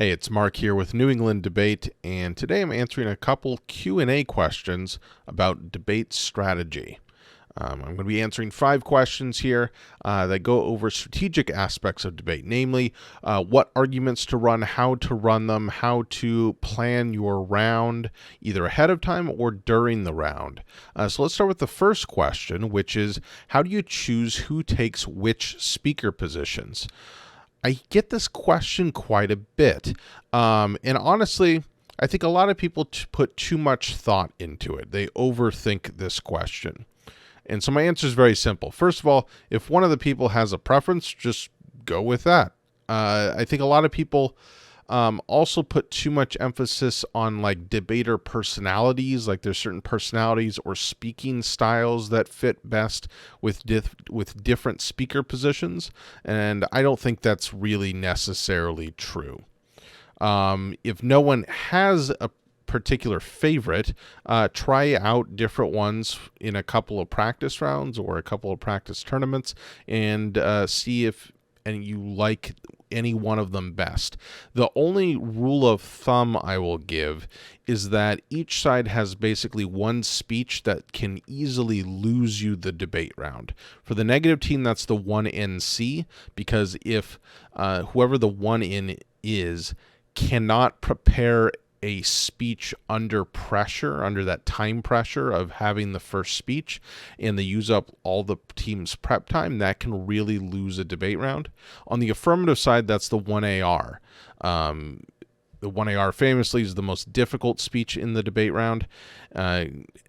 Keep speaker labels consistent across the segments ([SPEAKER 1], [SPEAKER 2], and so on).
[SPEAKER 1] Hey, it's Mark here with New England Debate, and today I'm answering a couple Q&A questions about debate strategy. I'm going to be answering 5 questions here that go over strategic aspects of debate, namely what arguments to run, how to run them, how to plan your round either ahead of time or during the round. So let's start with the first question, which is how do you choose who takes which speaker positions? I get this question quite a bit. And honestly, I think a lot of people put too much thought into it. They overthink this question. And so my answer is very simple. First of all, if one of the people has a preference, just go with that. I think a lot of people also put too much emphasis on like debater personalities, like there's certain personalities or speaking styles that fit best with different speaker positions, and I don't think that's really necessarily true. If no one has a particular favorite, try out different ones in a couple of practice rounds or a couple of practice tournaments and see if you like any one of them best. The only rule of thumb I will give is that each side has basically one speech that can easily lose you the debate round. For the negative team, that's the 1NC, because if whoever the 1N is cannot prepare a speech under pressure, under that time pressure of having the first speech, and they use up all the team's prep time, that can really lose a debate round. On the affirmative side, that's the 1AR. The 1AR famously is the most difficult speech in the debate round,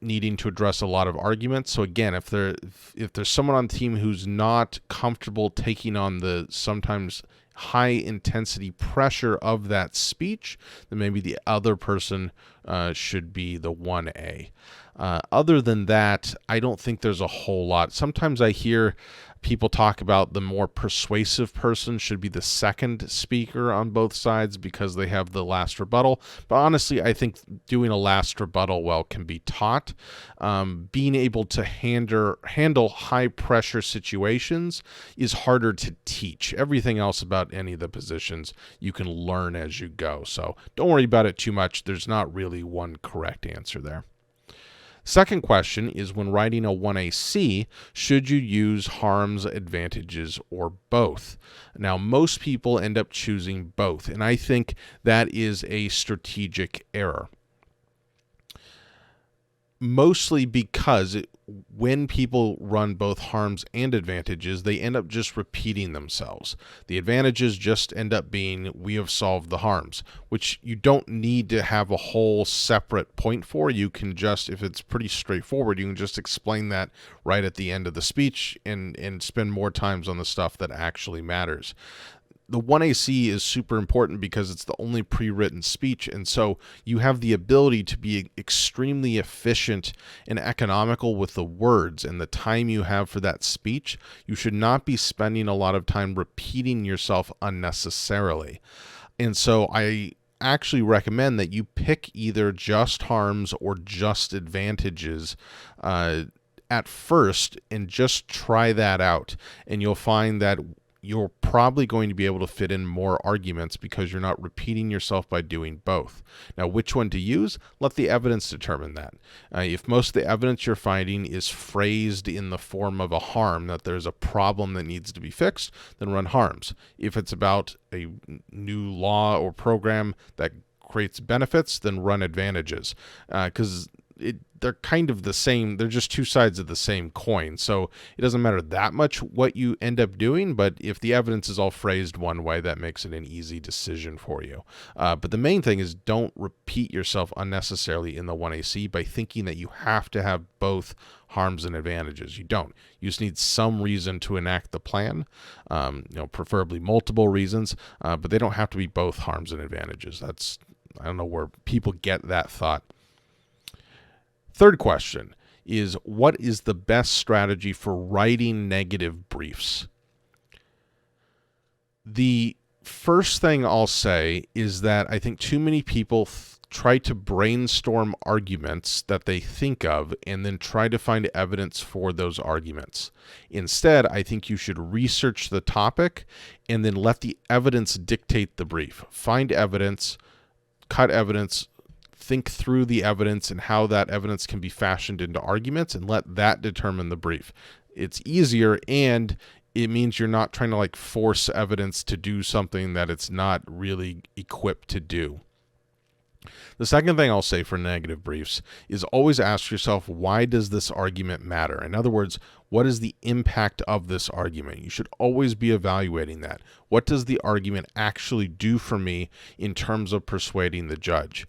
[SPEAKER 1] needing to address a lot of arguments. So again, if there's someone on the team who's not comfortable taking on the sometimes high intensity pressure of that speech, then maybe the other person should be the 1A. Other than that, I don't think there's a whole lot. Sometimes I hear people talk about the more persuasive person should be the second speaker on both sides because they have the last rebuttal. But honestly, I think doing a last rebuttal well can be taught. Being able to handle high pressure situations is harder to teach. Everything else about any of the positions you can learn as you go. So don't worry about it too much. There's not really one correct answer there. Second question is, when writing a 1AC, should you use harms, advantages, or both? Now, most people end up choosing both, and I think that is a strategic error. Mostly because when people run both harms and advantages, they end up just repeating themselves. The advantages just end up being, we have solved the harms, which you don't need to have a whole separate point for. You can just, if it's pretty straightforward, you can just explain that right at the end of the speech and spend more times on the stuff that actually matters. The 1AC is super important because it's the only pre-written speech, and so you have the ability to be extremely efficient and economical with the words and the time you have for that speech. You should not be spending a lot of time repeating yourself unnecessarily. And so I actually recommend that you pick either just harms or just advantages at first and just try that out, and you'll find that you're probably going to be able to fit in more arguments because you're not repeating yourself by doing both. Now, which one to use? Let the evidence determine that. If most of the evidence you're finding is phrased in the form of a harm, that there's a problem that needs to be fixed, then run harms. If it's about a new law or program that creates benefits, then run advantages. Because they're kind of the same. They're just two sides of the same coin. So it doesn't matter that much what you end up doing, but if the evidence is all phrased one way, that makes it an easy decision for you. But the main thing is don't repeat yourself unnecessarily in the 1AC by thinking that you have to have both harms and advantages. You don't. You just need some reason to enact the plan, preferably multiple reasons, but they don't have to be both harms and advantages. I don't know where people get that thought. Third question is, what is the best strategy for writing negative briefs? The First thing I'll say is that I think too many people try to brainstorm arguments that they think of and then try to find evidence for those arguments. Instead, I think you should research the topic and then let the evidence dictate the brief. Find evidence, cut evidence, think through the evidence and how that evidence can be fashioned into arguments, and let that determine the brief. It's easier, and it means you're not trying to like force evidence to do something that it's not really equipped to do. The second thing I'll say for negative briefs is always ask yourself, why does this argument matter? In other words, what is the impact of this argument? You should always be evaluating that. What does the argument actually do for me in terms of persuading the judge?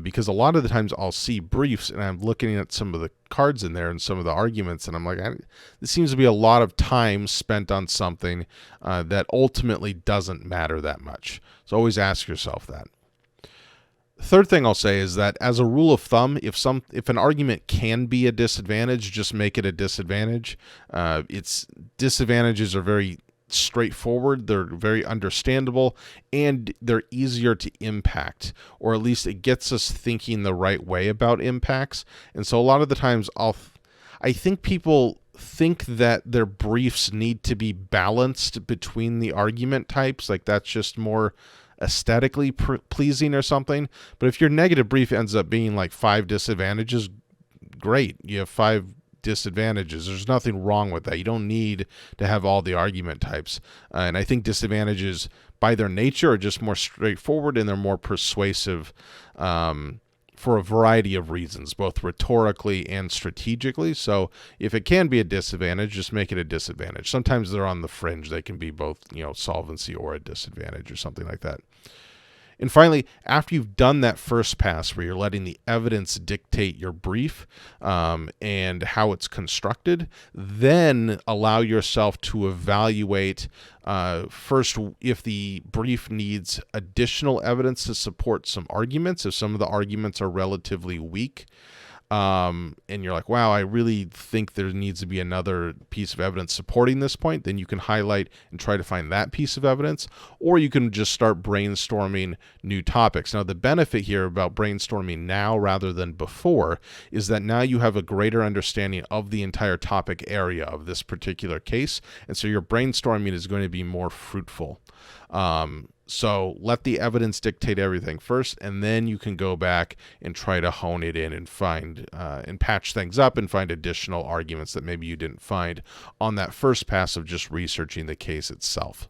[SPEAKER 1] Because a lot of the times I'll see briefs and I'm looking at some of the cards in there and some of the arguments, and I'm like, there seems to be a lot of time spent on something that ultimately doesn't matter that much. So always ask yourself that. Third thing I'll say is that as a rule of thumb, if an argument can be a disadvantage, just make it a disadvantage. Its disadvantages are very straightforward, they're very understandable, and they're easier to impact, or at least it gets us thinking the right way about impacts. And so a lot of the times I think people think that their briefs need to be balanced between the argument types, like that's just more aesthetically pleasing or something. But if your negative brief ends up being like 5 disadvantages, great. You have 5 disadvantages. There's nothing wrong with that. You don't need to have all the argument types. And I think disadvantages by their nature are just more straightforward, and they're more persuasive for a variety of reasons, both rhetorically and strategically. So if it can be a disadvantage, just make it a disadvantage. Sometimes they're on the fringe. They can be both, solvency or a disadvantage or something like that. And finally, after you've done that first pass where you're letting the evidence dictate your brief and how it's constructed, then allow yourself to evaluate first if the brief needs additional evidence to support some arguments, if some of the arguments are relatively weak. And you're like, wow, I really think there needs to be another piece of evidence supporting this point, then you can highlight and try to find that piece of evidence, or you can just start brainstorming new topics. Now, the benefit here about brainstorming now rather than before is that now you have a greater understanding of the entire topic area of this particular case, and so your brainstorming is going to be more fruitful. So let the evidence dictate everything first, and then you can go back and try to hone it in and find and patch things up and find additional arguments that maybe you didn't find on that first pass of just researching the case itself.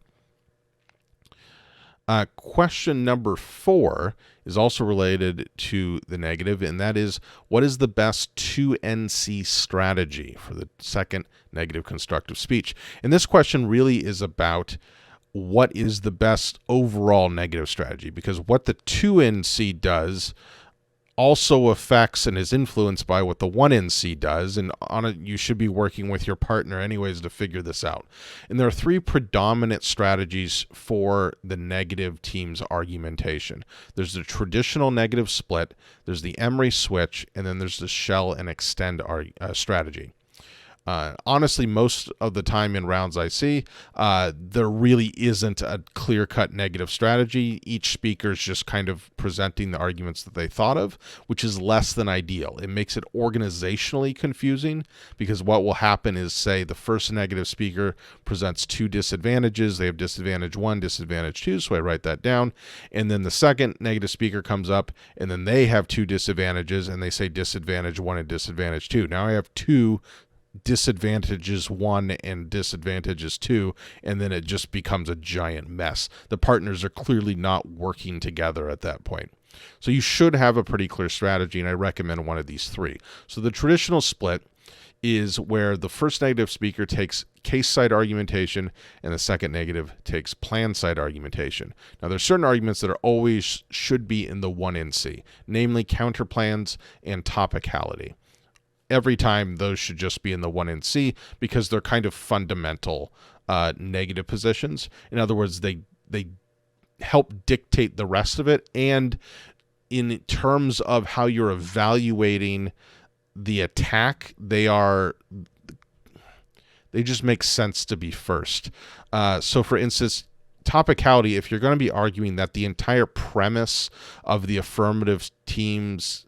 [SPEAKER 1] Question number 4 is also related to the negative, and that is, what is the best 2NC strategy for the second negative constructive speech? And this question really is about what is the best overall negative strategy, because what the 2NC does also affects and is influenced by what the 1NC does, and on it you should be working with your partner anyways to figure this out. And there are 3 predominant strategies for the negative team's argumentation. There's the traditional negative split, there's the Emery switch, and then there's the shell and extend strategy. Honestly, most of the time in rounds I see, there really isn't a clear-cut negative strategy. Each speaker is just kind of presenting the arguments that they thought of, which is less than ideal. It makes it organizationally confusing, because what will happen is, say, the first negative speaker presents 2 disadvantages. They have disadvantage 1, disadvantage 2, so I write that down. And then the second negative speaker comes up, and then they have 2 disadvantages, and they say disadvantage 1 and disadvantage 2. Now I have 2 disadvantages 1 and disadvantages 2, and then it just becomes a giant mess. The partners are clearly not working together at that point. So you should have a pretty clear strategy, and I recommend one of these 3. So the traditional split is where the first negative speaker takes case side argumentation and the second negative takes plan side argumentation. Now, there's certain arguments that are always should be in the 1NC, namely counterplans and topicality. Every time those should just be in the 1NC, because they're kind of fundamental negative positions. In other words, they help dictate the rest of it, and in terms of how you're evaluating the attack, they just make sense to be first. So for instance, topicality, if you're going to be arguing that the entire premise of the affirmative team's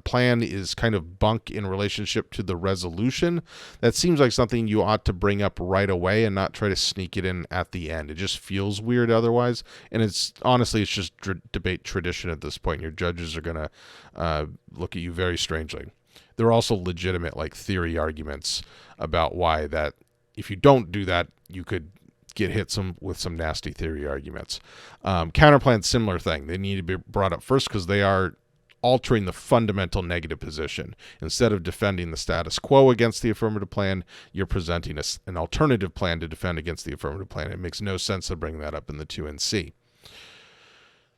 [SPEAKER 1] plan is kind of bunk in relationship to the resolution, that seems like something you ought to bring up right away and not try to sneak it in at the end. It just feels weird otherwise, and it's just debate tradition at this point. Your judges are going to look at you very strangely. There are also legitimate theory arguments about why that if you don't do that, you could get hit with some nasty theory arguments. Counterplans, similar thing. They need to be brought up first because they are altering the fundamental negative position. Instead of defending the status quo against the affirmative plan, you're presenting an alternative plan to defend against the affirmative plan. It makes no sense to bring that up in the 2NC.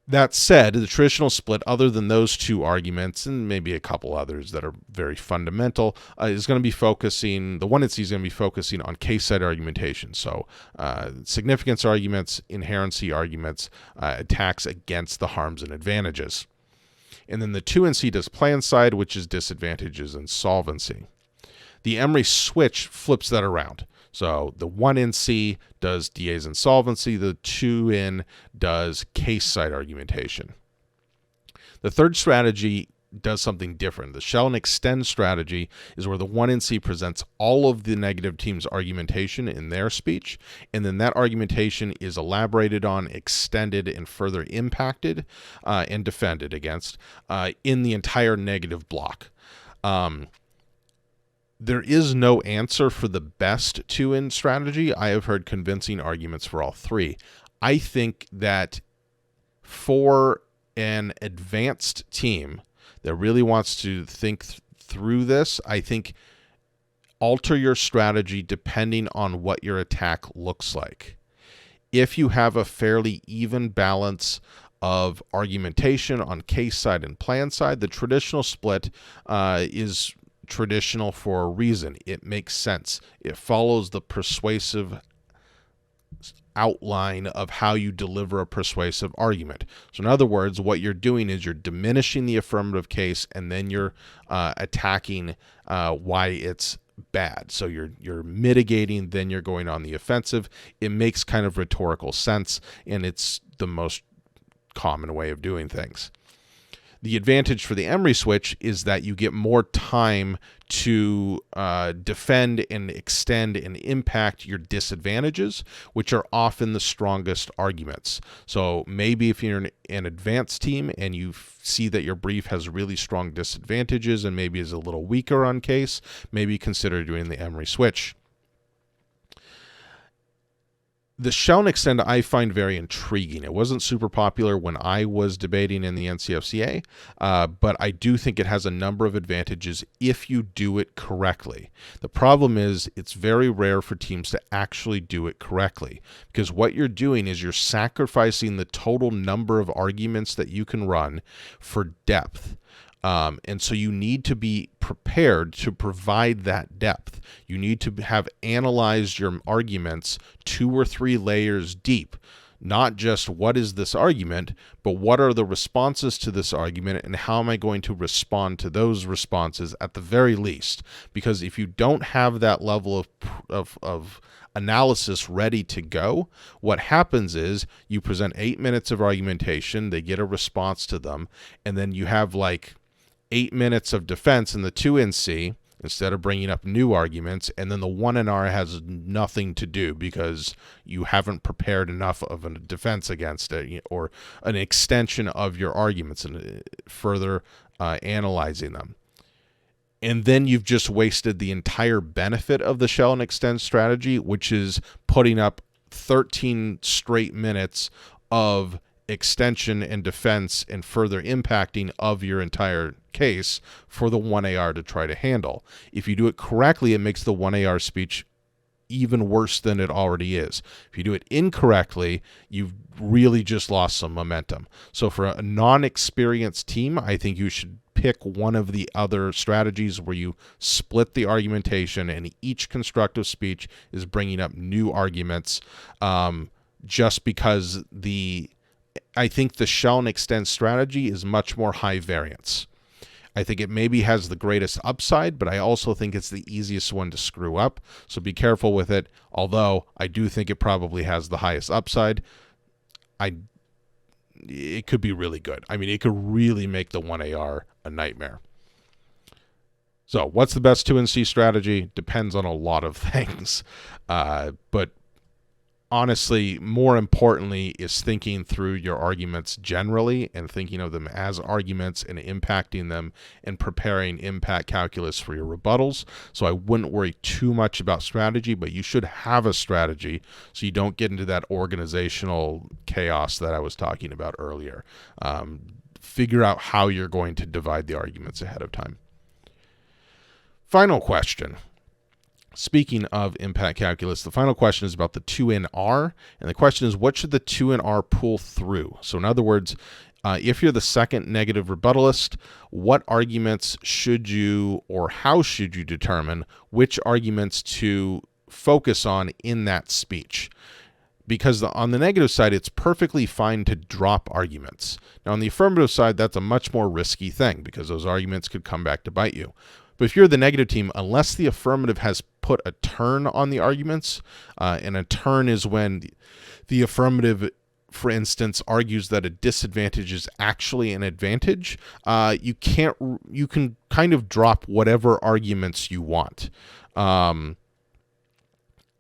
[SPEAKER 1] That said, the traditional split, other than those two arguments and maybe a couple others that are very fundamental, is going to be focusing, the 1NC is going to be focusing on case side argumentation. So significance arguments, inherency arguments, attacks against the harms and advantages. And then the 2NC does plan side, which is disadvantages and solvency. The Emery switch flips that around. So the 1NC does DAs and solvency. The 2N does case side argumentation. The third strategy does something different. The shell and extend strategy is where the 1NC presents all of the negative team's argumentation in their speech, and then that argumentation is elaborated on, extended, and further impacted and defended against in the entire negative block. There is no answer for the best 2N strategy. I have heard convincing arguments for all three. I think that for an advanced team that really wants to think through this, I think alter your strategy depending on what your attack looks like. If you have a fairly even balance of argumentation on case side and plan side, the traditional split is traditional for a reason. It makes sense. It follows the persuasive outline of how you deliver a persuasive argument. So in other words, what you're doing is you're diminishing the affirmative case, and then you're attacking why it's bad. So you're mitigating, then you're going on the offensive. It makes kind of rhetorical sense, and it's the most common way of doing things. The advantage for the Emery switch is that you get more time to defend and extend and impact your disadvantages, which are often the strongest arguments. So maybe if you're an advanced team and you see that your brief has really strong disadvantages and maybe is a little weaker on case, maybe consider doing the Emery switch. The shell and extend I find very intriguing. It wasn't super popular when I was debating in the NCFCA, but I do think it has a number of advantages if you do it correctly. The problem is it's very rare for teams to actually do it correctly, because what you're doing is you're sacrificing the total number of arguments that you can run for depth. And so you need to be prepared to provide that depth. You need to have analyzed your arguments 2 or 3 layers deep, not just what is this argument, but what are the responses to this argument and how am I going to respond to those responses at the very least? Because if you don't have that level of analysis ready to go, what happens is you present 8 minutes of argumentation, they get a response to them, and then you have 8 minutes of defense in the 2NC instead of bringing up new arguments, and then the 1NR has nothing to do because you haven't prepared enough of a defense against it or an extension of your arguments and further analyzing them. And then you've just wasted the entire benefit of the shell and extend strategy, which is putting up 13 straight minutes of extension and defense and further impacting of your entire case for the 1AR to try to handle. If you do it correctly, it makes the 1AR speech even worse than it already is. If you do it incorrectly, you've really just lost some momentum. So for a non-experienced team, I think you should pick one of the other strategies where you split the argumentation and each constructive speech is bringing up new arguments, just because I think the shell and extend strategy is much more high variance. I think it maybe has the greatest upside, but I also think it's the easiest one to screw up. So be careful with it. Although I do think it probably has the highest upside. it could be really good. I mean, it could really make the 1AR a nightmare. So what's the best 2NC strategy? Depends on a lot of things. But honestly, more importantly, is thinking through your arguments generally and thinking of them as arguments and impacting them and preparing impact calculus for your rebuttals. So I wouldn't worry too much about strategy, but you should have a strategy so you don't get into that organizational chaos that I was talking about earlier. Figure out how you're going to divide the arguments ahead of time. Final question. Speaking of impact calculus, the final question is about the 2NR, and the question is, what should the 2NR pull through? So in other words, if you're the second negative rebuttalist, what arguments should you, or how should you determine which arguments to focus on in that speech? Because on the negative side, it's perfectly fine to drop arguments. Now, on the affirmative side, that's a much more risky thing because those arguments could come back to bite you. But if you're the negative team, unless the affirmative has put a turn on the arguments, and a turn is when the affirmative, for instance, argues that a disadvantage is actually an advantage, you can kind of drop whatever arguments you want. And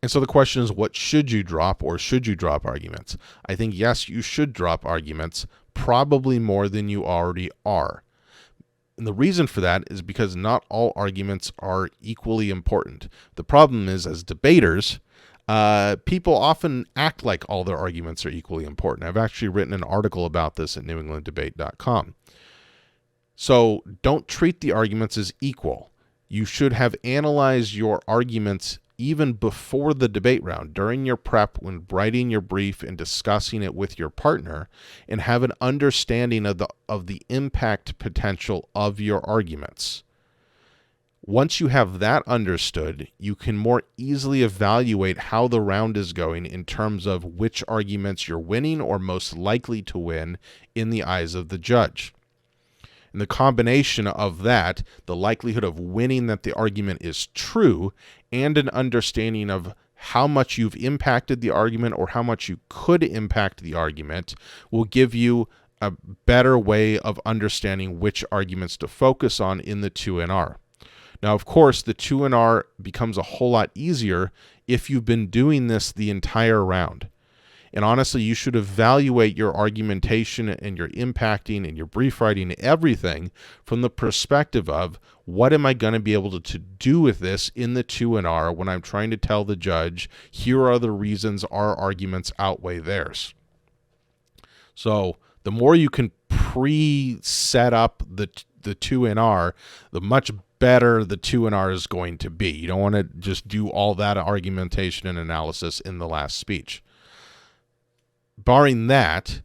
[SPEAKER 1] so the question is, what should you drop, or should you drop arguments? I think, yes, you should drop arguments, probably more than you already are. And the reason for that is because not all arguments are equally important. The problem is, as debaters, people often act like all their arguments are equally important. I've actually written an article about this at newenglanddebate.com. So don't treat the arguments as equal. You should have analyzed your arguments even before the debate round, during your prep, when writing your brief and discussing it with your partner, and have an understanding of the impact potential of your arguments. Once you have that understood, you can more easily evaluate how the round is going in terms of which arguments you're winning or most likely to win in the eyes of the judge. And the combination of that, the likelihood of winning that the argument is true, and an understanding of how much you've impacted the argument or how much you could impact the argument, will give you a better way of understanding which arguments to focus on in the 2NR. Now, of course, the 2NR becomes a whole lot easier if you've been doing this the entire round. And honestly, you should evaluate your argumentation and your impacting and your brief writing, everything from the perspective of, what am I going to be able to do with this in the 2NR when I'm trying to tell the judge, here are the reasons our arguments outweigh theirs. So the more you can pre-set up the 2NR, the much better the 2NR is going to be. You don't want to just do all that argumentation and analysis in the last speech. Barring that,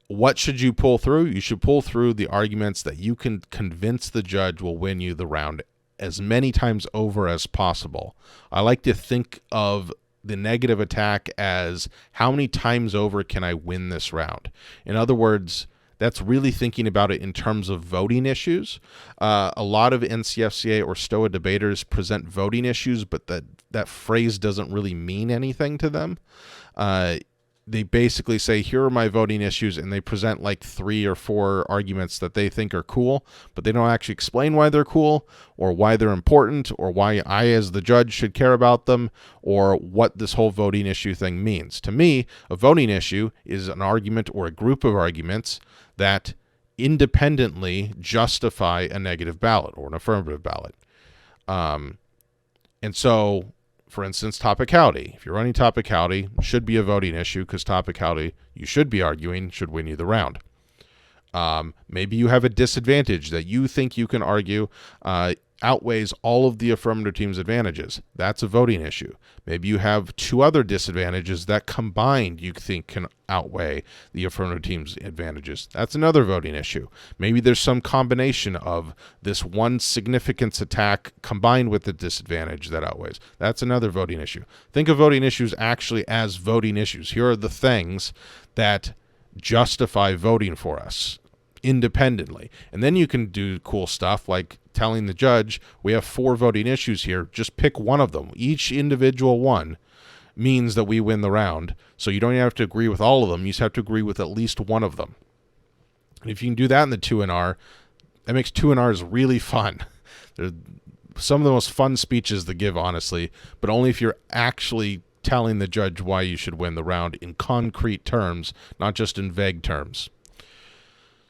[SPEAKER 1] what should you pull through? You should pull through the arguments that you can convince the judge will win you the round as many times over as possible. I like to think of the negative attack as, how many times over can I win this round? In other words, that's really thinking about it in terms of voting issues. A lot of NCFCA or STOA debaters present voting issues, but that phrase doesn't really mean anything to them. They basically say, here are my voting issues, and they present like 3 or 4 arguments that they think are cool, but they don't actually explain why they're cool, or why they're important, or why I as the judge should care about them, or what this whole voting issue thing means. To me, a voting issue is an argument or a group of arguments that independently justify a negative ballot or an affirmative ballot. And so, for instance, topicality. If you're running topicality, should be a voting issue, because topicality, you should be arguing, should win you the round. Maybe you have a disadvantage that you think you can argue outweighs all of the affirmative team's advantages. That's a voting issue. Maybe you have 2 other disadvantages that combined you think can outweigh the affirmative team's advantages. That's another voting issue. Maybe there's some combination of this one significance attack combined with the disadvantage that outweighs. That's another voting issue. Think of voting issues actually as voting issues. Here are the things that justify voting for us independently. And then you can do cool stuff like telling the judge, we have 4 voting issues here, just pick one of them, each individual one. means that we win the round. So you don't even have to agree with all of them. You just have to agree with at least one of them. And if you can do that in the 2NR, that makes 2NRs really fun. They're some of the most fun speeches to give, honestly, but only if you're actually telling the judge why you should win the round in concrete terms, not just in vague terms.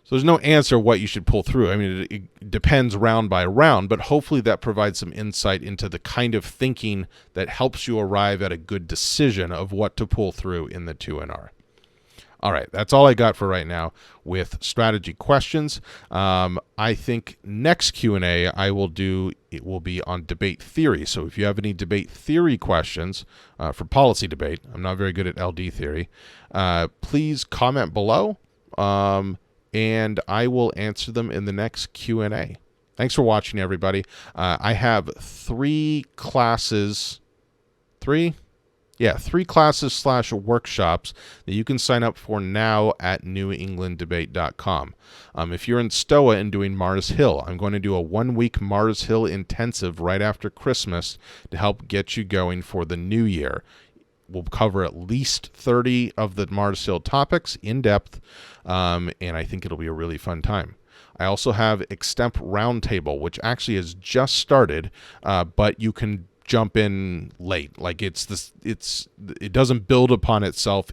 [SPEAKER 1] So there's no answer what you should pull through. I mean, it depends round by round, but hopefully that provides some insight into the kind of thinking that helps you arrive at a good decision of what to pull through in the 2NR. All right, that's all I got for right now with strategy questions. I think next Q&A it will be on debate theory. So if you have any debate theory questions for policy debate, I'm not very good at LD theory, please comment below, and I will answer them in the next Q&A. Thanks for watching, everybody. I have three classes /workshops that you can sign up for now at newenglanddebate.com. If you're in Stoa and doing Mars Hill, I'm going to do a 1-week Mars Hill intensive right after Christmas to help get you going for the new year. We'll cover at least 30 of the Mars Hill topics in depth, and I think it'll be a really fun time. I also have Extemp Roundtable, which actually has just started, but you can jump in late. Like it doesn't build upon itself.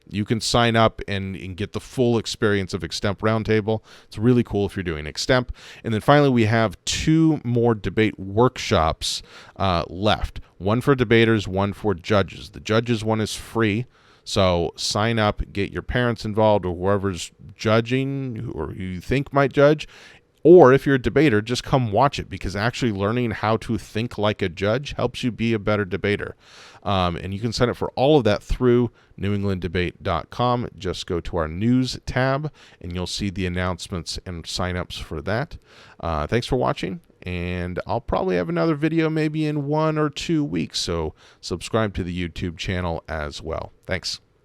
[SPEAKER 1] You can sign up and get the full experience of Extemp Roundtable. It's really cool if you're doing Extemp. And then finally, we have 2 more debate workshops left. One for debaters, one for judges. The judges one is free. So sign up, get your parents involved or whoever's judging or who you think might judge. Or if you're a debater, just come watch it, because actually learning how to think like a judge helps you be a better debater. And you can sign up for all of that through newenglanddebate.com. Just go to our news tab and you'll see the announcements and signups for that. Thanks for watching, and I'll probably have another video maybe in 1 or 2 weeks, so subscribe to the YouTube channel as well. Thanks.